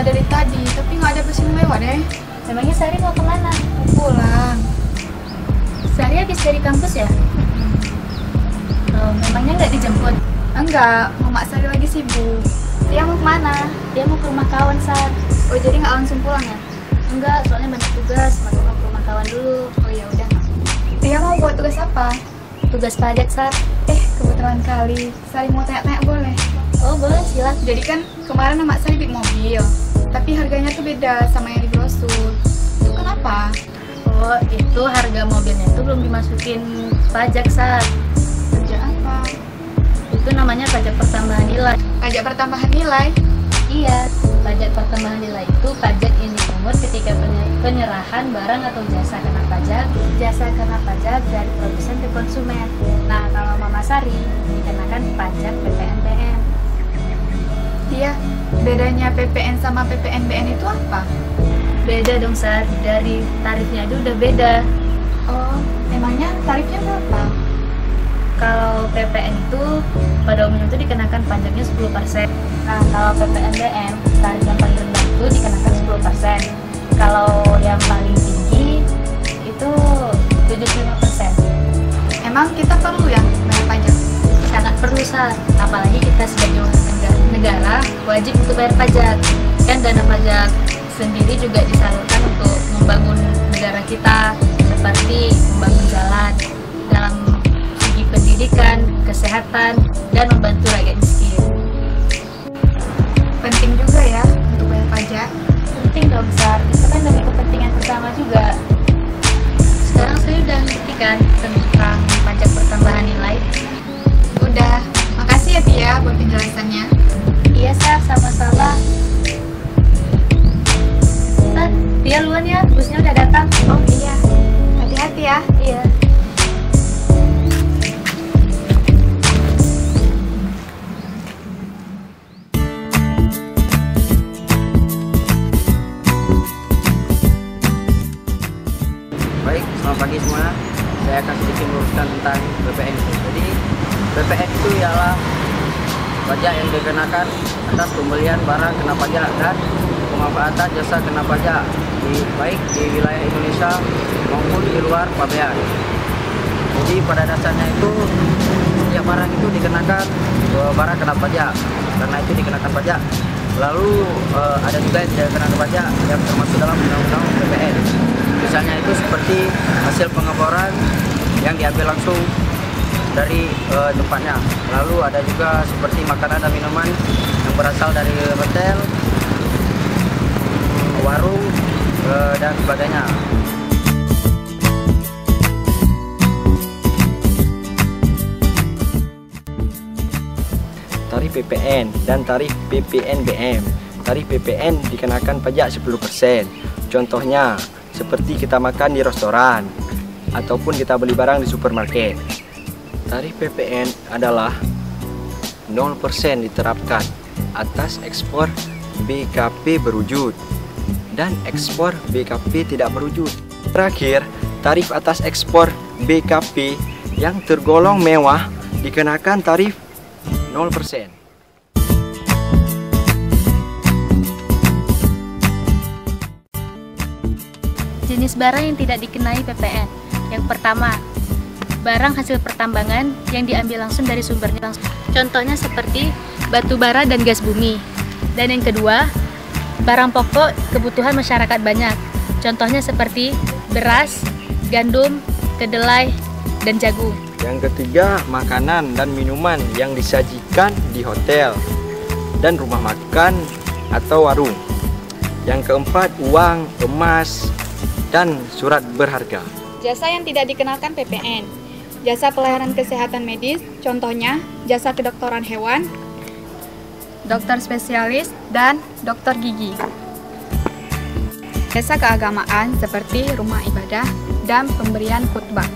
dari tadi, tapi nggak ada bus yang lewat deh. Memangnya Sari mau kemana? Mau pulang. Sari habis dari kampus ya? Memangnya nggak dijemput? Enggak, Mama Sari lagi sibuk. Dia mau kemana? Dia mau ke rumah kawan, Sar. Oh, jadi nggak langsung pulang ya? Enggak, soalnya banyak tugas, maka mau ke rumah kawan dulu. Oh ya udah. Dia mau buat tugas apa? Tugas pajak, Sar. Kebetulan kali. Sari mau tanya-tanya boleh? Oh, boleh, silakan. Jadi kan kemarin Mama Sari beli mobil, tapi harganya tuh beda sama yang di brosur. Itu kenapa? Oh, itu harga mobilnya itu belum dimasukin pajak, Sar. Pajak apa? Itu namanya pajak pertambahan nilai. Pajak pertambahan nilai? Iya, pajak pertambahan nilai itu pajak yang dipungut ketika penyerahan barang atau jasa kena pajak dari produsen ke konsumen. Nah, kalau Mama Sari dikenakan pajak PPNBM. Iya, bedanya PPN sama PPNBM itu apa? Beda dong, Sar. Dari tarifnya aja udah beda. Oh, emangnya tarifnya berapa? Kalau PPN itu pada umumnya itu dikenakan pajaknya 10%. Nah, kalau PPNBM tarif yang paling rendah itu dikenakan 10%. Kalau yang paling tinggi itu 75%. Emang kita perlu ya bayar pajak? Sangat perlu, Sar. Apalagi kita sebagai negara wajib untuk bayar pajak. Kan dana pajak sendiri juga disalurkan untuk membangun negara kita, seperti membangun jalan, dalam segi pendidikan, kesehatan, dan membantu rakyat miskin. Penting juga ya untuk bayar pajak. Penting dong, Sar. Itu kan demi kepentingan bersama juga. Sekarang saya udah ngerti kan tentang pajak pertambahan nilai. Udah, makasih ya Tia buat penjelasannya. Iya, Sar, sama-sama. Sar, Tia duluan ya, busnya udah datang. Oh iya, hati-hati ya. Iya. Baik, selamat pagi semua. Saya akan sedikit meluruskan tentang BPN. Jadi, BPN itu ialah pajak yang dikenakan atas pembelian barang kena pajak dan pemanfaatan jasa kena pajak baik di wilayah Indonesia maupun di luar pabean. Jadi pada dasarnya itu setiap barang itu dikenakan barang kena pajak, karena itu dikenakan pajak. Lalu ada juga yang tidak dikenakan pajak yang termasuk dalam undang-undang BPN. Misalnya itu seperti hasil pengeboran yang diambil langsung dari tempatnya. Lalu ada juga seperti makanan dan minuman yang berasal dari hotel, warung, dan sebagainya. Tarif PPN dan tarif PPNBM. Tarif PPN dikenakan pajak 10%. Contohnya, seperti kita makan di restoran ataupun kita beli barang di supermarket. Tarif PPN adalah 0% diterapkan atas ekspor BKP berwujud dan ekspor BKP tidak berwujud. Terakhir, tarif atas ekspor BKP yang tergolong mewah dikenakan tarif 0%. Jenis barang yang tidak dikenai PPN. Yang pertama, barang hasil pertambangan yang diambil langsung dari sumbernya. Contohnya seperti batu bara dan gas bumi. Dan yang kedua, barang pokok kebutuhan masyarakat banyak. Contohnya seperti beras, gandum, kedelai, dan jagung. Yang ketiga, makanan dan minuman yang disajikan di hotel dan rumah makan atau warung. Yang keempat, uang, emas, dan surat berharga. Jasa yang tidak dikenakan PPN. Jasa pelayanan kesehatan medis, contohnya jasa kedokteran hewan, dokter spesialis, dan dokter gigi. Jasa keagamaan seperti rumah ibadah dan pemberian khutbah.